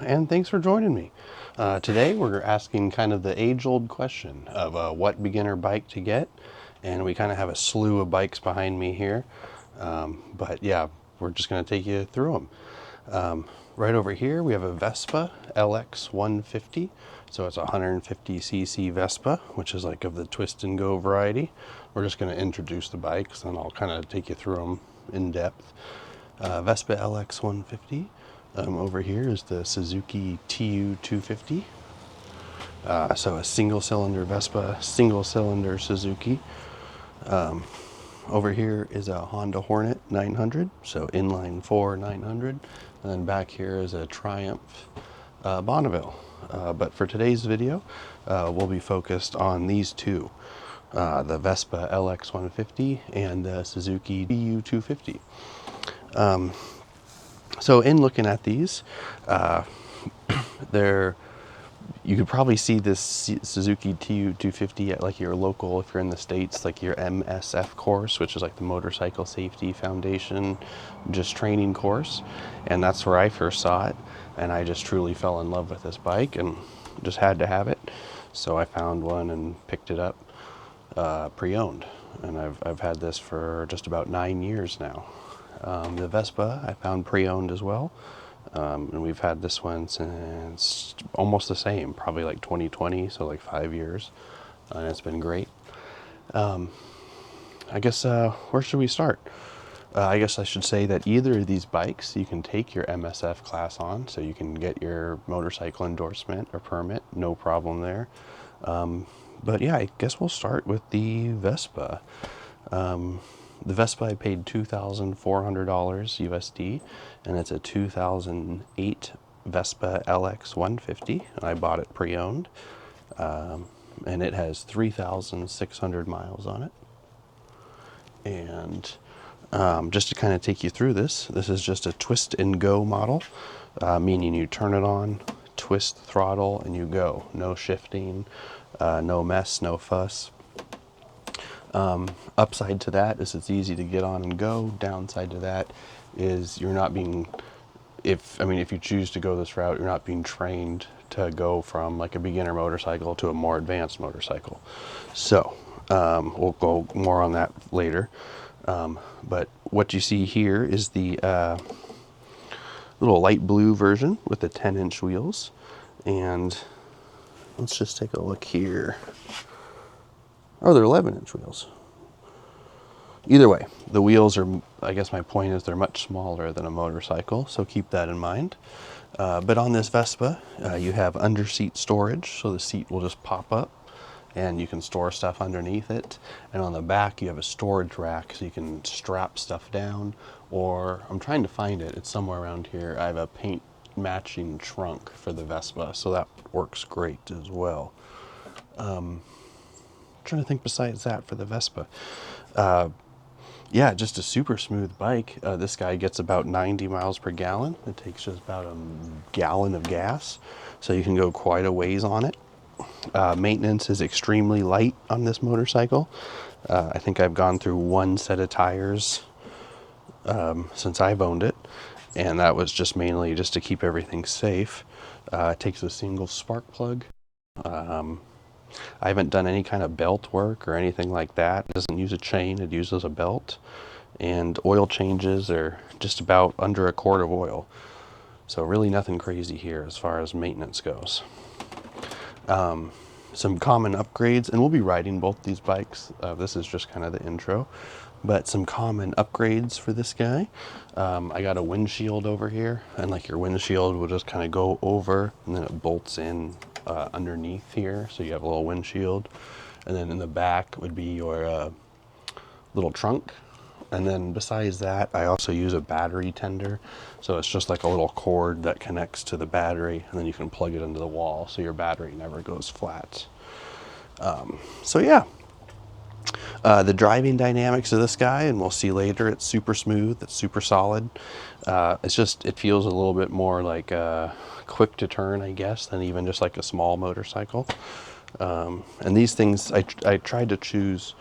and thanks for joining me. Today we're asking kind of the age-old question of what beginner bike to get, and we kind of have a slew of bikes behind me here, but yeah, we're just going to take you through them. Right over here we have a Vespa LX150, so it's a 150cc Vespa, which is like of the twist and go variety. We're just going to introduce the bikes, and I'll kind of take you through them in depth. Vespa LX150. Over here is the Suzuki TU250. So a single cylinder Vespa, single cylinder Suzuki. Over here is a Honda Hornet 900, so inline 4 900. And then back here is a Triumph Bonneville. But for today's video, we'll be focused on these two, the Vespa LX150 and the Suzuki TU250. So in looking at these, you could probably see this Suzuki TU250 at like your local, if you're in the States, like your MSF course, which is like the Motorcycle Safety Foundation, just training course. And that's where I first saw it. And I just truly fell in love with this bike and just had to have it. So I found one and picked it up pre-owned. And I've had this for just about 9 years now. The Vespa I found pre-owned as well, and we've had this one since almost the same, probably like 2020, so like 5 years, and it's been great. I guess where should we start? I guess I should say that either of these bikes you can take your MSF class on, so you can get your motorcycle endorsement or permit, no problem there. But yeah, I guess we'll start with the Vespa. The Vespa I paid $2,400 USD, and it's a 2008 Vespa LX150, and I bought it pre-owned, and it has 3,600 miles on it. And just to kind of take you through this is just a twist and go model, meaning you turn it on, twist the throttle, and you go. No shifting, no mess, no fuss. Upside to that is it's easy to get on and go. Downside to that is you're not being, if you choose to go this route, you're not being trained to go from like a beginner motorcycle to a more advanced motorcycle. So we'll go more on that later. But what you see here is the little light blue version with the 10-inch wheels. And let's just take a look here. Oh, they're 11-inch wheels. Either way, the wheels are, I guess my point is they're much smaller than a motorcycle, so keep that in mind. But on this Vespa, you have under-seat storage, so the seat will just pop up and you can store stuff underneath it. And on the back, you have a storage rack, so you can strap stuff down, or I'm trying to find it, it's somewhere around here. I have a paint matching trunk for the Vespa, so that works great as well. Trying to think besides that for the Vespa. Yeah, just a super smooth bike. This guy gets about 90 miles per gallon. It takes just about a gallon of gas, so you can go quite a ways on it. Maintenance is extremely light on this motorcycle. I think I've gone through one set of tires since I've owned it, and that was just mainly just to keep everything safe. It takes a single spark plug. I haven't done any kind of belt work or anything like that. It doesn't use a chain, it uses a belt. And oil changes are just about under a quart of oil. So really nothing crazy here as far as maintenance goes. Some common upgrades, and we'll be riding both these bikes. This is just kind of the intro. But some common upgrades for this guy. I got a windshield over here, and like your windshield will just kind of go over and then it bolts in underneath here, so you have a little windshield. And then in the back would be your little trunk. And then besides that, I also use a battery tender, so it's just like a little cord that connects to the battery, and then you can plug it into the wall so your battery never goes flat. So yeah, the driving dynamics of this guy, and we'll see later, it's super smooth, it's super solid. It feels a little bit more like quick to turn, I guess, than even just like a small motorcycle. And these things, I tried to choose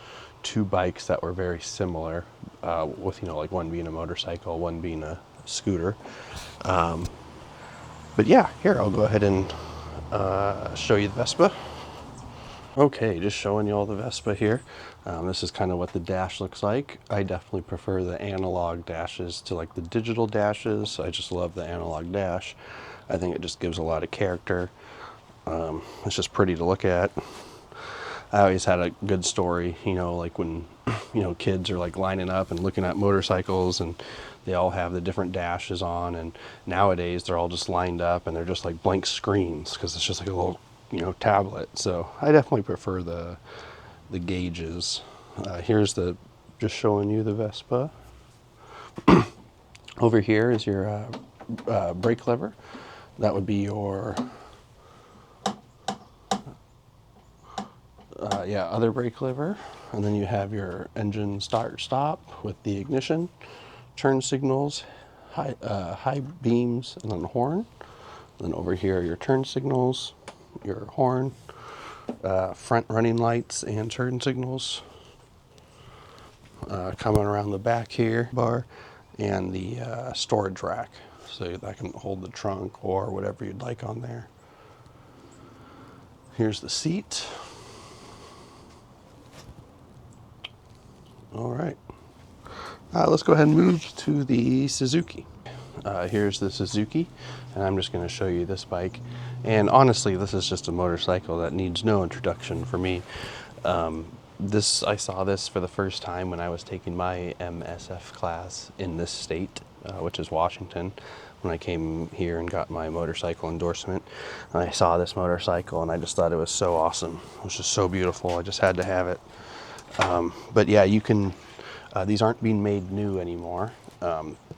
two bikes that were very similar, with like one being a motorcycle, one being a scooter. But yeah, here, I'll go ahead and show you the Vespa. Okay, just showing you all the Vespa here. This is kind of what the dash looks like. I definitely prefer the analog dashes to like the digital dashes. I just love the analog dash. I think it just gives a lot of character. It's just pretty to look at. I always had a good story, you know, like when, you know, kids are like lining up and looking at motorcycles and they all have the different dashes on, and nowadays they're all just lined up and they're just like blank screens because it's just like a little, you know, tablet. So I definitely prefer the gauges. Here's the, just showing you the Vespa. Over here is your brake lever. That would be your yeah, other brake lever. And then you have your engine start stop with the ignition, turn signals, high beams, and then horn. And then over here, your turn signals, your horn, front running lights and turn signals. Coming around the back here, bar, and the storage rack. So that can hold the trunk or whatever you'd like on there. Here's the seat. All right, let's go ahead and move to the Suzuki. Here's the Suzuki, and I'm just going to show you this bike. And honestly, this is just a motorcycle that needs no introduction for me. I saw this for the first time when I was taking my MSF class in this state, which is Washington. When I came here and got my motorcycle endorsement, and I saw this motorcycle and I just thought it was so awesome. It was just so beautiful. I just had to have it. But yeah, you can, these aren't being made new anymore.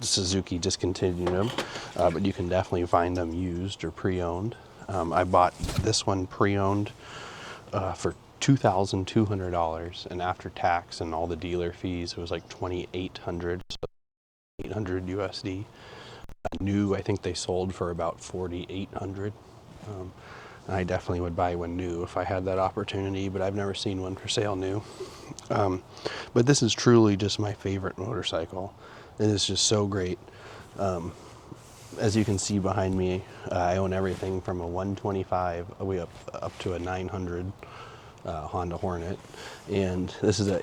Suzuki discontinued them, but you can definitely find them used or pre-owned. I bought this one pre-owned for $2,200, and after tax and all the dealer fees, it was like $2,800, so $800 USD. New, I think they sold for about $4,800. And I definitely would buy one new if I had that opportunity, but I've never seen one for sale new. But this is truly just my favorite motorcycle. It is just so great. As you can see behind me, I own everything from a 125 all the way up to a 900 Honda Hornet. And this is a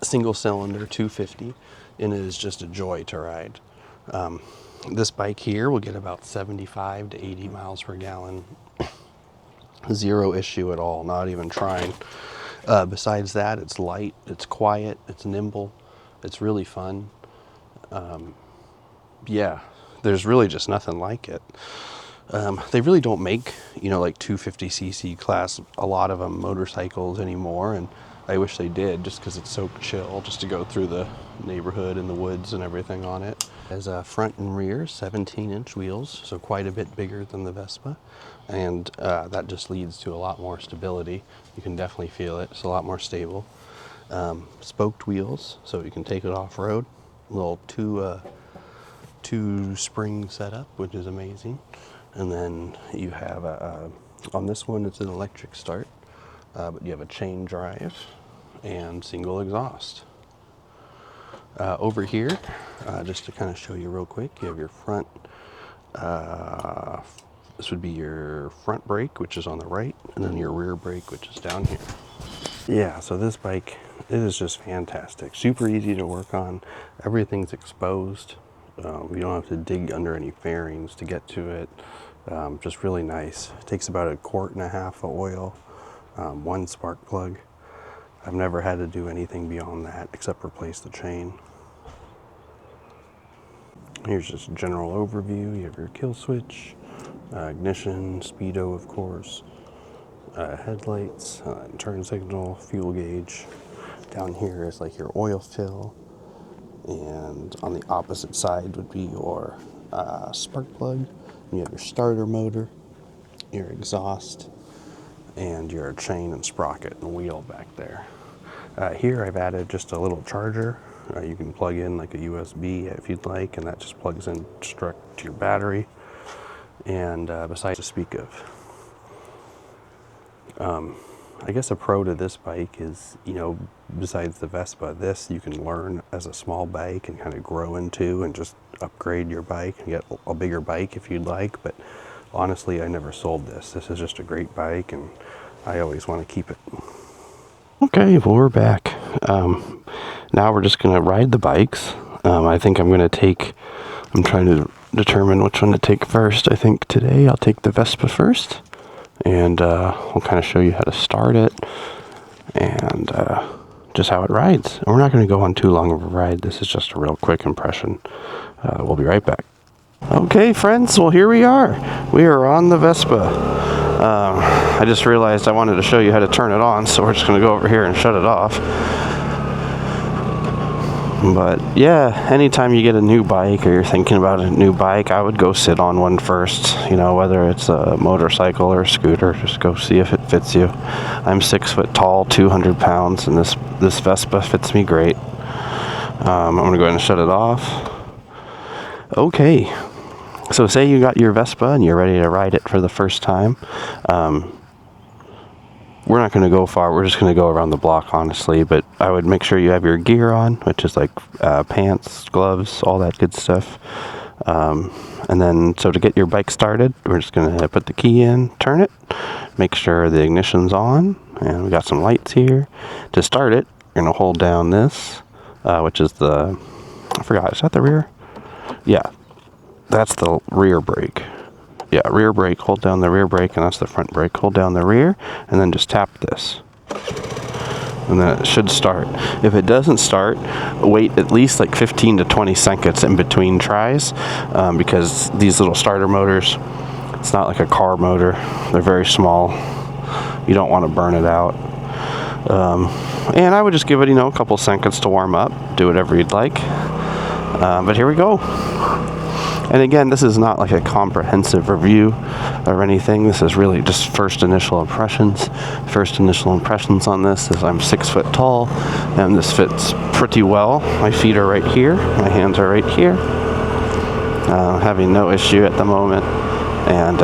single cylinder 250, and it is just a joy to ride. This bike here will get about 75 to 80 miles per gallon. Zero issue at all, not even trying. Besides that, it's light, it's quiet, it's nimble, it's really fun. Yeah, there's really just nothing like it. They really don't make, you know, like 250cc class, a lot of them motorcycles anymore, and I wish they did, just because it's so chill just to go through the neighborhood and the woods and everything on it. As a front and rear 17-inch wheels, so quite a bit bigger than the Vespa, and that just leads to a lot more stability. You can definitely feel it. It's a lot more stable. Spoked wheels, so you can take it off-road. Little two spring setup, which is amazing. And then you have on this one it's an electric start, but you have a chain drive and single exhaust. Over here, just to kind of show you real quick, you have your front, this would be your front brake, which is on the right, and then your rear brake, which is down here. Yeah, so this bike, it is just fantastic. Super easy to work on. Everything's exposed. You don't have to dig under any fairings to get to it. Just really nice. It takes about 1.5 quarts of oil, one spark plug. I've never had to do anything beyond that except replace the chain. Here's just a general overview. You have your kill switch, ignition, speedo of course, headlights, turn signal, fuel gauge. Down here is like your oil fill, and on the opposite side would be your spark plug. You have your starter motor, your exhaust, and your chain and sprocket and wheel back there. Here I've added just a little charger. You can plug in like a USB if you'd like, and that just plugs in direct to your battery. And besides to speak of, I guess a pro to this bike is, you know, besides the Vespa, this you can learn as a small bike and kind of grow into and just upgrade your bike and get a bigger bike if you'd like. But honestly, I never sold this. This is just a great bike, and I always want to keep it. Okay, well, we're back. Now we're just going to ride the bikes. I think I'm trying to determine which one to take first. I think today I'll take the Vespa first, and I'll kind of show you how to start it, and just how it rides. And we're not going to go on too long of a ride. This is just a real quick impression. We'll be right back. Okay, friends, well, here we are. We are on the Vespa. I just realized I wanted to show you how to turn it on, so we're just going to go over here and shut it off. But yeah, anytime you get a new bike or you're thinking about a new bike, I would go sit on one first. You know, whether it's a motorcycle or a scooter, just go see if it fits you. I'm 6 foot tall, 200 pounds, and this Vespa fits me great. I'm going to go ahead and shut it off. Okay. So say you got your Vespa and you're ready to ride it for the first time. We're not going to go far. We're just going to go around the block, honestly. But I would make sure you have your gear on, which is like pants, gloves, all that good stuff. And then, so to get your bike started, we're just going to put the key in, turn it, make sure the ignition's on. And we got some lights here. To start it, you're going to hold down this, which is I forgot, is that the rear? Yeah. That's the rear brake. Yeah, rear brake, hold down the rear brake, and that's the front brake. Hold down the rear, and then just tap this. And then it should start. If it doesn't start, wait at least like 15 to 20 seconds in between tries, because these little starter motors, it's not like a car motor. They're very small. You don't want to burn it out. And I would just give it, a couple seconds to warm up. Do whatever you'd like. But here we go. And again, this is not like a comprehensive review or anything. This is really just first initial impressions. First initial impressions on this is I'm 6 foot tall, and this fits pretty well. My feet are right here. My hands are right here. Having no issue at the moment, and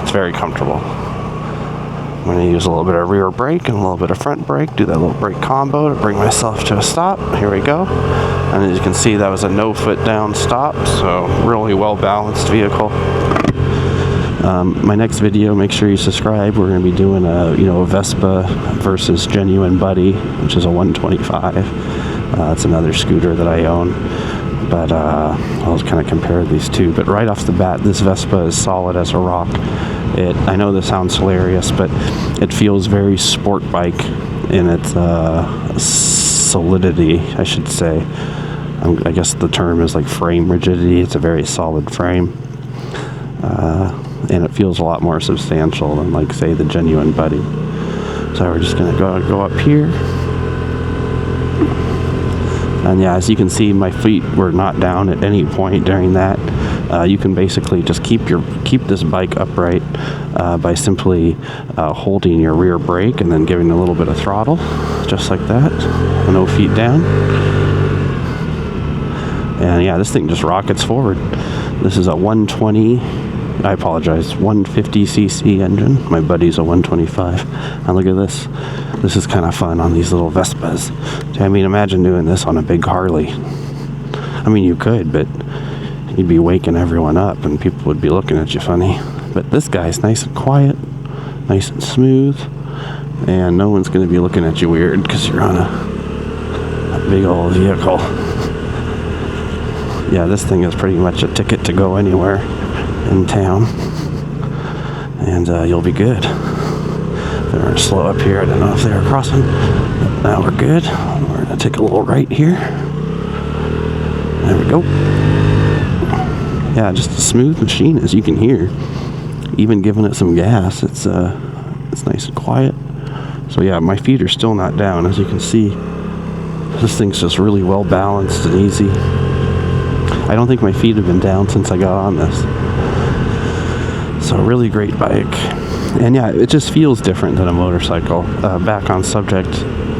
it's very comfortable. I'm going to use a little bit of rear brake and a little bit of front brake, do that little brake combo to bring myself to a stop. Here we go. And as you can see, that was a no foot down stop, so really well balanced vehicle. My next video, make sure you subscribe. We're going to be doing a Vespa versus Genuine Buddy, which is a 125. It's another scooter that I own. But I'll kind of compare these two. But right off the bat, this Vespa is solid as a rock. I know this sounds hilarious, but it feels very sport bike in its solidity, I should say. I guess the term is like frame rigidity. It's a very solid frame. And it feels a lot more substantial than, like, say, the Genuine Buddy. So we're just going to go up here. And yeah, as you can see, my feet were not down at any point during that. You can basically just keep this bike upright by simply holding your rear brake and then giving a little bit of throttle, just like that. No feet down. And yeah, this thing just rockets forward. This is a 150cc engine. My buddy's a 125. And look at this. This is kind of fun on these little Vespas. I mean, imagine doing this on a big Harley. I mean, you could, but you'd be waking everyone up and people would be looking at you funny. But this guy's nice and quiet, nice and smooth, and no one's going to be looking at you weird because you're on a big old vehicle. Yeah, this thing is pretty much a ticket to go anywhere in town, and you'll be good. They were slow up here. I don't know if they were crossing. But now we're good. We're going to take a little right here. There we go. Yeah, just a smooth machine, as you can hear. Even giving it some gas, it's nice and quiet. So yeah, my feet are still not down, as you can see. This thing's just really well balanced and easy. I don't think my feet have been down since I got on this. So a really great bike. And yeah, it just feels different than a motorcycle. Back on subject,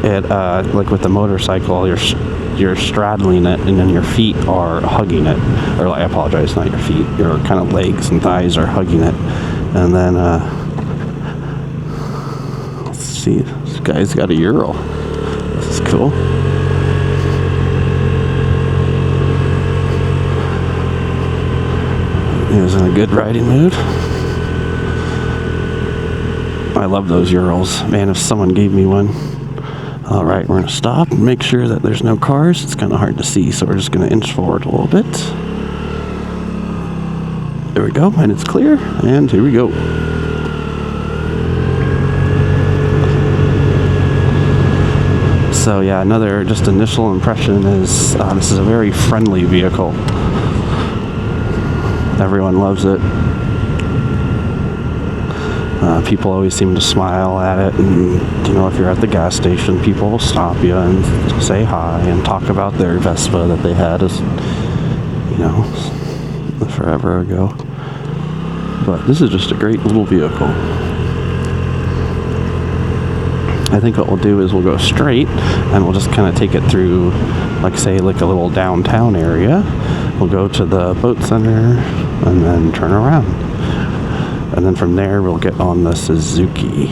like with the motorcycle, you're straddling it, and then your feet are hugging it. Or I apologize, not your feet. Your kind of legs and thighs are hugging it. And then, let's see, this guy's got a Ural. This is cool. He was in a good riding mood. I love those Urals. Man, if someone gave me one. All right, we're gonna stop and make sure that there's no cars. It's kind of hard to see, so we're just gonna inch forward a little bit. There we go, and it's clear, and here we go. So yeah, another just initial impression is this is a very friendly vehicle. Everyone loves it. People always seem to smile at it, and you know, if you're at the gas station, people will stop you and say hi and talk about their Vespa that they had, as you know, forever ago. But this is just a great little vehicle. I think what we'll do is we'll go straight and we'll just kind of take it through, like say, like a little downtown area. We'll go to the boat center and then turn around. And then from there we'll get on the Suzuki.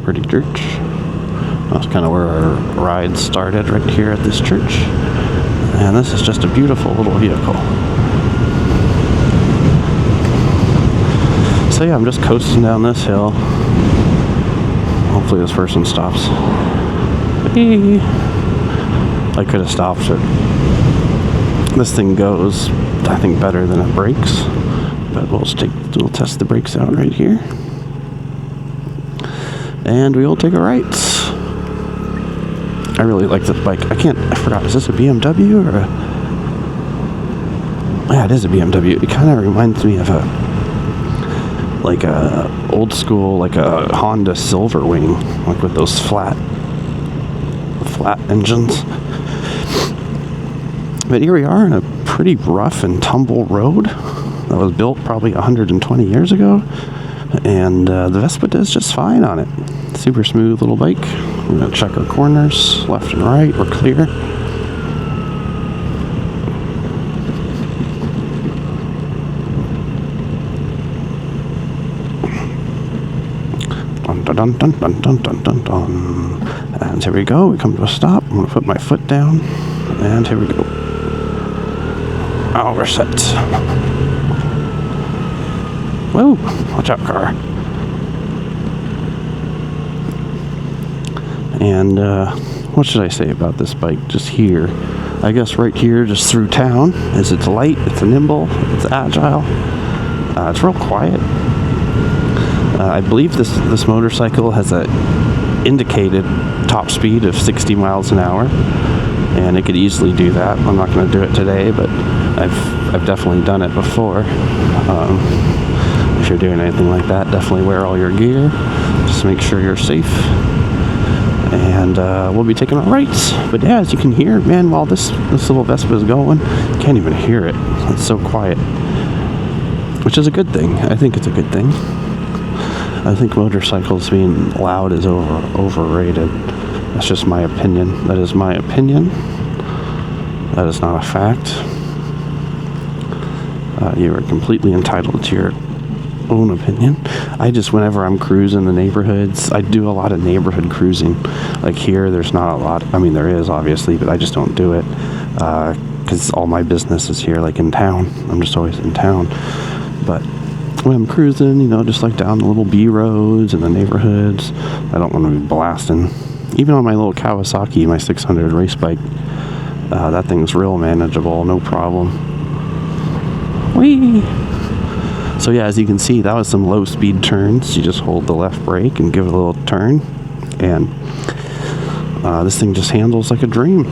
Pretty church. That's kind of where our ride started, right here at this church. And this is just a beautiful little vehicle. So yeah, I'm just coasting down this hill. Hopefully this person stops. I could have stopped it. This thing goes, I think, better than it brakes. But we'll test the brakes out right here. And we will take a right. I really like this bike. I forgot, is this a BMW or a... Yeah, it is a BMW. It kind of reminds me of a old school, like a Honda Silverwing, like with those flat engines. But here we are in a pretty rough and tumble road that was built probably 120 years ago, and the Vespa does just fine on it. Super smooth little bike. We're gonna check our corners, left and right. We're clear. Dun dun dun dun dun dun dun dun. And here we go. We come to a stop. I'm gonna put my foot down, and here we go. Oh, we're set. Whoa! Watch out, car. And what should I say about this bike? Just here, I guess right here, just through town, is it's light, it's nimble, it's agile. It's real quiet. I believe this motorcycle has a indicated top speed of 60 miles an hour, and it could easily do that. I'm not going to do it today, but I've definitely done it before. If you're doing anything like that, definitely wear all your gear. Just make sure you're safe. And we'll be taking a right. But yeah, as you can hear, man, while this little Vespa is going, you can't even hear it. It's so quiet, which is a good thing. I think it's a good thing. I think motorcycles being loud is overrated. That's just my opinion. That is my opinion. That is not a fact. You are completely entitled to your own opinion. Whenever I'm cruising the neighborhoods, I do a lot of neighborhood cruising. Like here, there's not a lot. I mean, there is obviously, but I just don't do it because all my business is here, like in town. I'm just always in town. But when I'm cruising, you know, just like down the little B roads in the neighborhoods, I don't want to be blasting. Even on my little Kawasaki, my 600 race bike, that thing's real manageable, no problem. Whee! So yeah, as you can see, that was some low speed turns. You just hold the left brake and give it a little turn, and this thing just handles like a dream.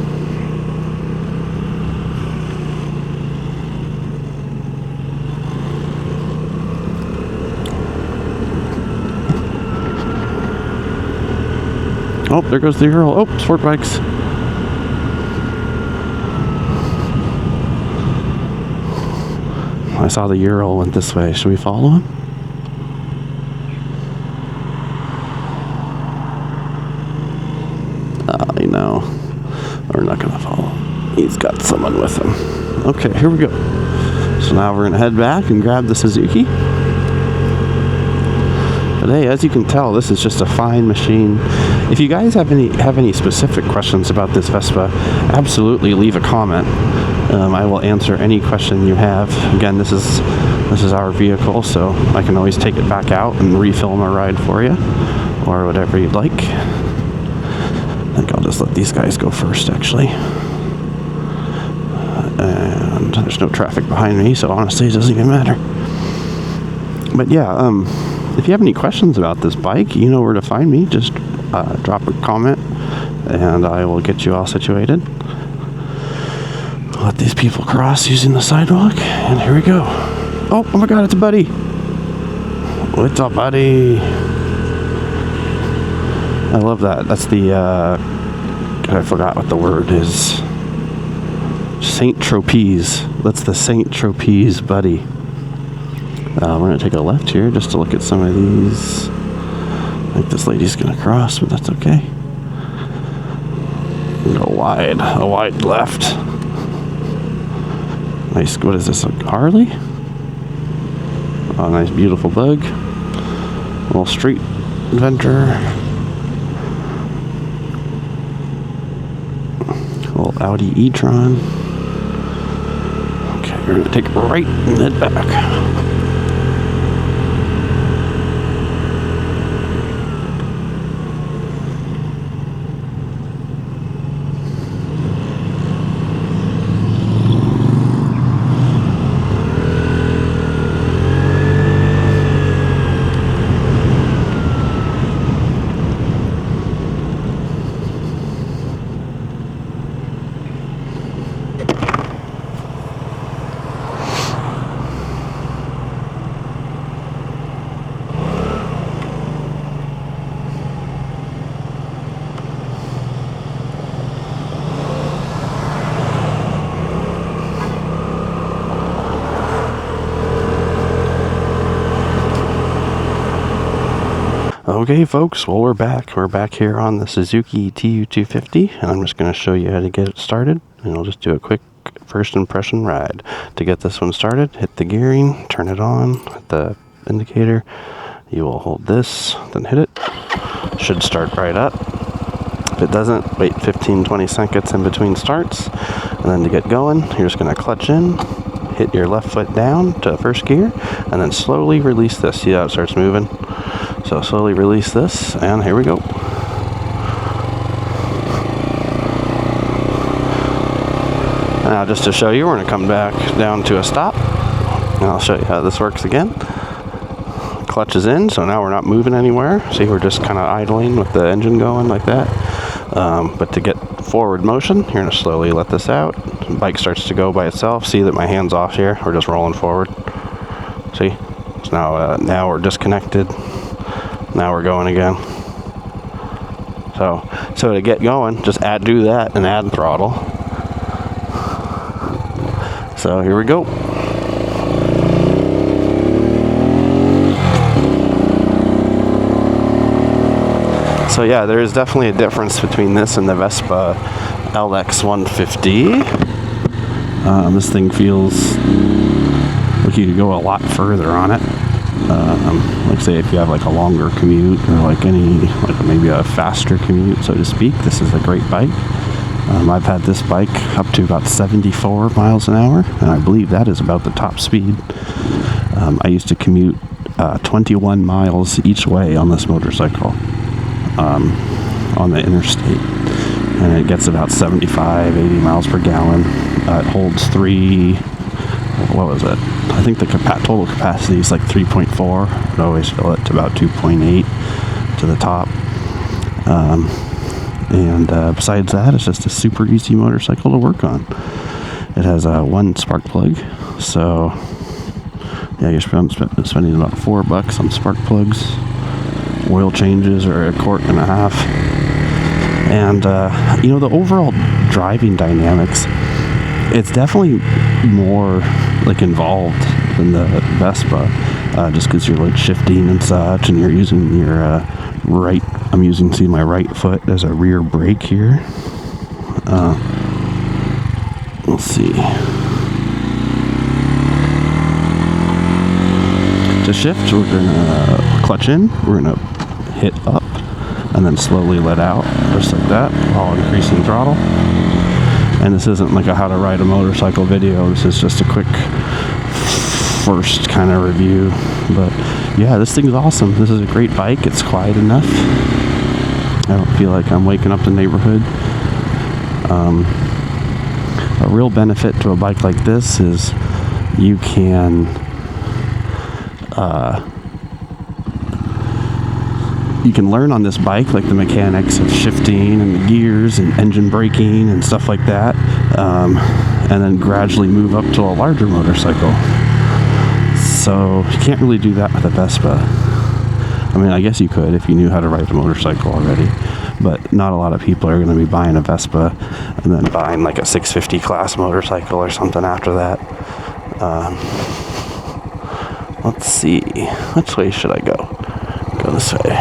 Oh, there goes the Earl. Oh, sport bikes. I saw the Ural went this way. Should we follow him? I know. We're not going to follow him. He's got someone with him. Okay, here we go. So now we're going to head back and grab the Suzuki. But hey, as you can tell, this is just a fine machine. If you guys have any specific questions about this Vespa, absolutely leave a comment. I will answer any question you have. Again, this is This is our vehicle, so I can always take it back out and refilm a ride for you, or whatever you'd like. I think I'll just let these guys go first, actually. And there's no traffic behind me, so honestly, it doesn't even matter. But yeah, if you have any questions about this bike, you know where to find me. Just drop a comment, and I will get you all situated. Let these people cross using the sidewalk, and here we go. Oh my God, it's a buddy. What's up, buddy? I love that. That's the, I forgot what the word is. Saint Tropez. That's the Saint Tropez buddy. We're going to take a left here just to look at some of these. I think this lady's going to cross, but that's okay. Go wide. A wide left. Nice. What is this? A Harley? Oh, nice, beautiful bug. Little street adventure. Little Audi e-tron. Okay, we're going to take a right and head back. Okay, folks, well, we're back. We're back here on the Suzuki TU250, and I'm just going to show you how to get it started, and I'll just do a quick first impression ride. To get this one started, hit the gearing, turn it on, hit the indicator. You will hold this, then hit it. Should start right up. If it doesn't, wait 15-20 seconds in between starts, and then to get going, you're just going to clutch in, hit your left foot down to first gear, and then slowly release this. See how it starts moving? So slowly release this, and here we go. Now just to show you, we're going to come back down to a stop, and I'll show you how this works again. Clutch is in, so now we're not moving anywhere. See, we're just kind of idling with the engine going like that. But to get forward motion, you're going to slowly let this out. The bike starts to go by itself. See that my hand's off here. We're just rolling forward. See? So now we're disconnected. Now we're going again. So to get going, just do that and add throttle. So here we go. So yeah, there is definitely a difference between this and the Vespa LX150. This thing feels like you could go a lot further on it. Like say if you have like a longer commute or like maybe a faster commute, so to speak, this is a great bike. I've had this bike up to about 74 miles an hour, and I believe that is about the top speed. I used to commute 21 miles each way on this motorcycle on the interstate, and it gets about 75, 80 miles per gallon. It holds what was it? I think the total capacity is like 3.4. I'd always fill it to about 2.8 to the top. And besides that, it's just a super easy motorcycle to work on. It has one spark plug, so yeah, I guess I'm spending about $4 on spark plugs. Oil changes are $1.25. And the overall driving dynamics, it's definitely more like involved than the Vespa, just because you're like shifting and such, and you're using your right. I'm using my right foot as a rear brake here. Let's see. To shift, we're gonna clutch in. We're gonna hit up and then slowly let out, just like that, while increasing throttle. And this isn't like a how to ride a motorcycle video. This is just a quick first kind of review. But yeah, this thing's awesome. This is a great bike. It's quiet enough. I don't feel like I'm waking up the neighborhood. A real benefit to a bike like this is you can learn on this bike like the mechanics of shifting and the gears and engine braking and stuff like that, and then gradually move up to a larger motorcycle. So you can't really do that with a Vespa. I mean, I guess you could if you knew how to ride a motorcycle already, but not a lot of people are going to be buying a Vespa and then buying like a 650 class motorcycle or something after that. Let's see, which way should I go? Go this way.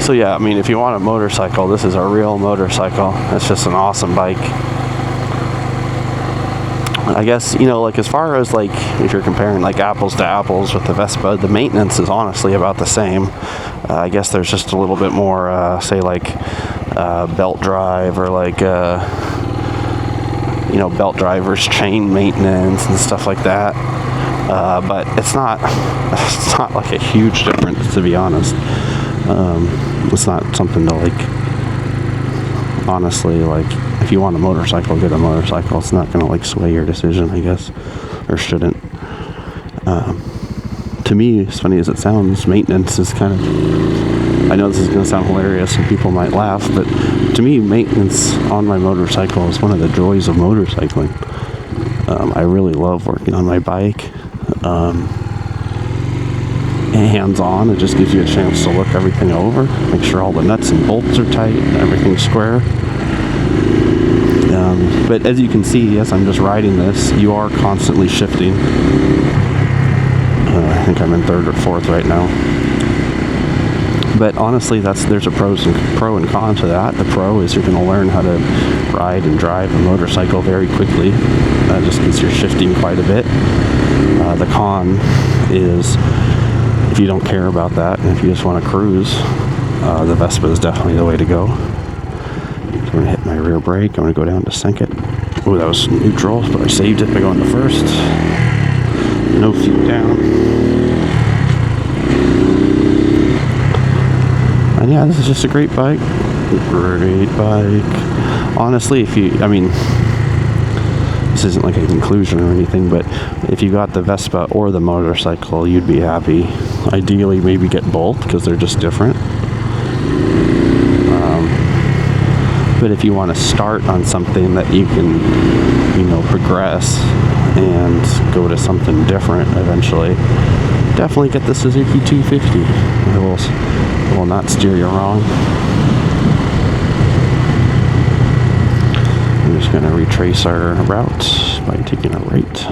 So yeah, I mean, if you want a motorcycle, this is a real motorcycle. It's just an awesome bike. I guess, you know, like as far as like if you're comparing like apples to apples with the Vespa, the maintenance is honestly about the same. I guess there's just a little bit more, say like belt drive or like you know, belt drivers, chain maintenance and stuff like that. But it's not like a huge difference, to be honest. It's not something to like, honestly, like if you want a motorcycle, get a motorcycle. It's not gonna like sway your decision, I guess, or shouldn't. To me, as funny as it sounds, maintenance is kind of, I know this is gonna sound hilarious and people might laugh, but to me, maintenance on my motorcycle is one of the joys of motorcycling. I really love working on my bike. Hands-on, it just gives you a chance to look everything over, make sure all the nuts and bolts are tight, everything's square. But as you can see, as I'm just riding this, you are constantly shifting. I think I'm in third or fourth right now. But honestly, there's a pro and con to that. The pro is you're going to learn how to ride and drive a motorcycle very quickly, just because you're shifting quite a bit. The con is if you don't care about that and if you just want to cruise, the Vespa is definitely the way to go. I'm going to hit my rear brake. I'm going to go down to sink it. Oh, that was neutral, but I saved it by going to first. No feet down. And yeah, this is just a great bike. Great bike. Honestly, this isn't like a conclusion or anything, but if you got the Vespa or the motorcycle, you'd be happy. Ideally, maybe get both because they're just different. But if you want to start on something that you can, you know, progress and go to something different eventually, definitely get the Suzuki 250. It will not steer you wrong. I'm just going to retrace our route by taking a right.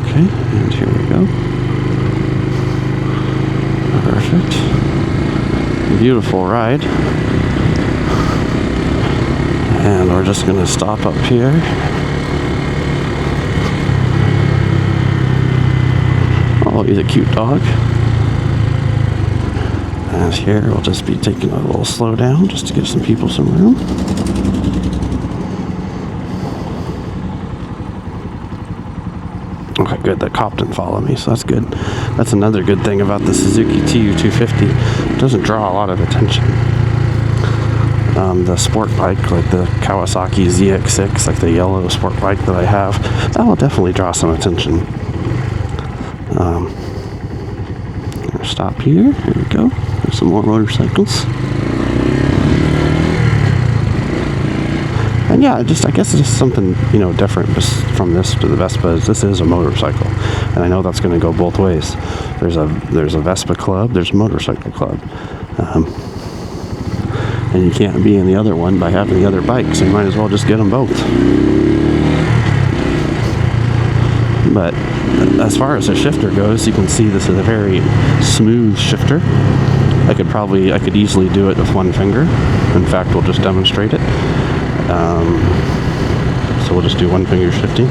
Okay, and here we go. Perfect. Beautiful ride. And we're just going to stop up here. Oh, he's a cute dog. And here we'll just be taking a little slow down just to give some people some room. Okay, good. That cop didn't follow me, so that's good. That's another good thing about the Suzuki TU250. It doesn't draw a lot of attention. The sport bike, like the Kawasaki ZX6, like the yellow sport bike that I have, that will definitely draw some attention. Stop here. Here we go. There's some more motorcycles. And yeah, I guess it's just something, you know, different just from this to the Vespa. This is a motorcycle, and I know that's going to go both ways. There's a Vespa club, there's a motorcycle club, and you can't be in the other one by having the other bike, so you might as well just get them both. But as far as the shifter goes, you can see this is a very smooth shifter. I could easily do it with one finger. In fact, we'll just demonstrate it. So we'll just do one finger shifting.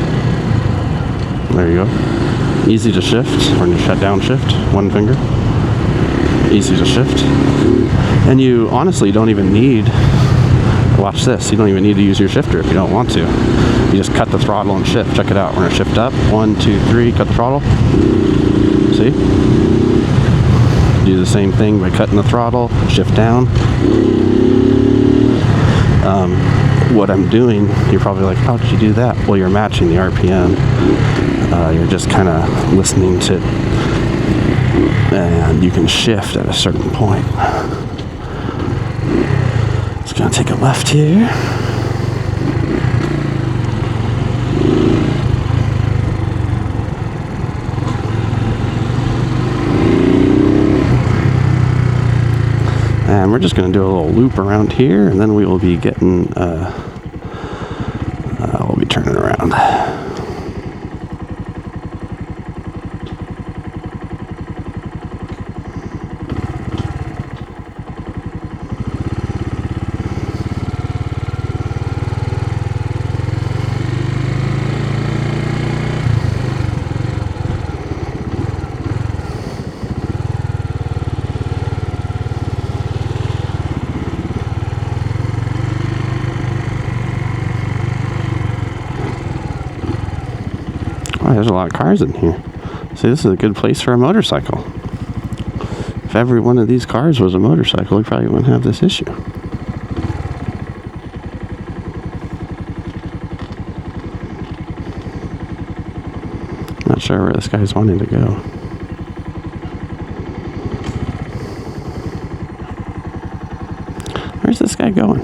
There you go. Easy to shift, or shut down shift, one finger. Easy to shift. And you honestly don't even need Watch this. You don't even need to use your shifter if you don't want to. You just cut the throttle and shift. Check it out. We're going to shift up. 1, 2, 3. Cut the throttle. See? Do the same thing by cutting the throttle. Shift down. What I'm doing, you're probably like, how did you do that? Well, you're matching the RPM. You're just kind of listening to, and you can shift at a certain point. Just gonna take a left here. And we're just going to do a little loop around here, and then we will be getting, we'll be turning around. Oh, there's a lot of cars in here. See, this is a good place for a motorcycle. If every one of these cars was a motorcycle, we probably wouldn't have this issue. Not sure where this guy's wanting to go. Where's this guy going?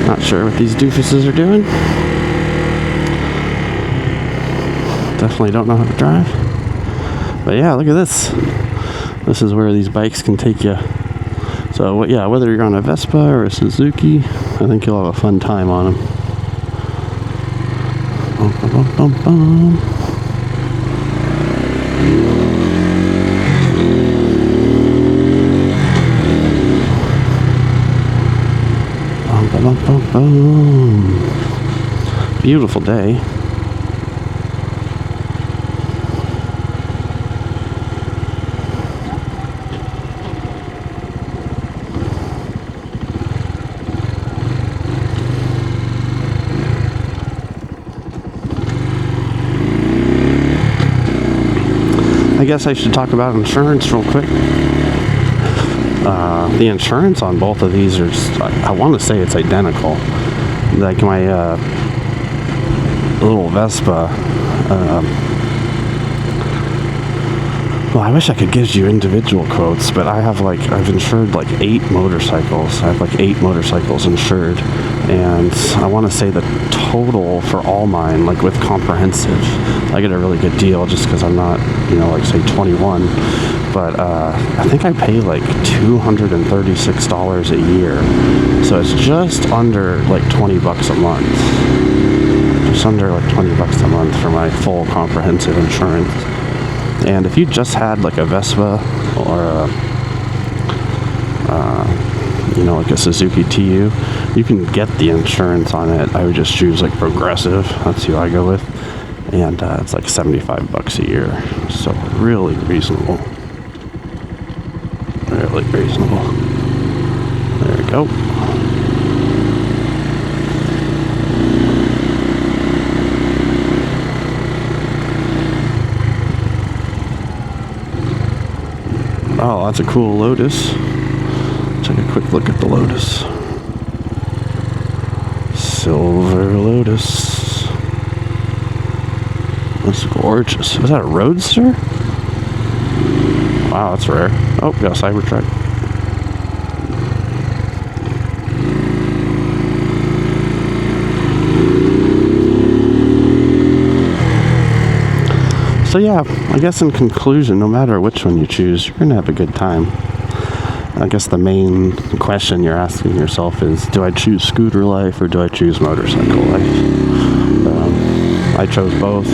Not sure what these doofuses are doing. Definitely don't know how to drive. But yeah, look at this. This is where these bikes can take you. So yeah, whether you're on a Vespa or a Suzuki, I think you'll have a fun time on them. Bum, bum, bum, bum. Bum, bum, bum. Beautiful day. I guess I should talk about insurance real quick. The insurance on both of these are, I want to say it's identical. Like my little Vespa, well, I wish I could give you individual quotes, but I've insured like 8 motorcycles. I have like 8 motorcycles insured, and I want to say the total for all mine, like with comprehensive, I get a really good deal just because I'm not, like say 21. But I think I pay like $236 a year, so it's just under like $20 a month. Just under like $20 a month for my full comprehensive insurance. And if you just had like a Vespa or like a Suzuki TU, you can get the insurance on it. I would just choose like Progressive. That's who I go with, and it's like $75 a year. So really reasonable. Really reasonable. There we go. Oh, that's a cool Lotus. Take a quick look at the Lotus. Silver Lotus. That's gorgeous. Was that a Roadster? Wow, that's rare. Oh, got a Cybertruck. So yeah, I guess in conclusion, no matter which one you choose, you're going to have a good time. I guess the main question you're asking yourself is, do I choose scooter life or do I choose motorcycle life? I chose both.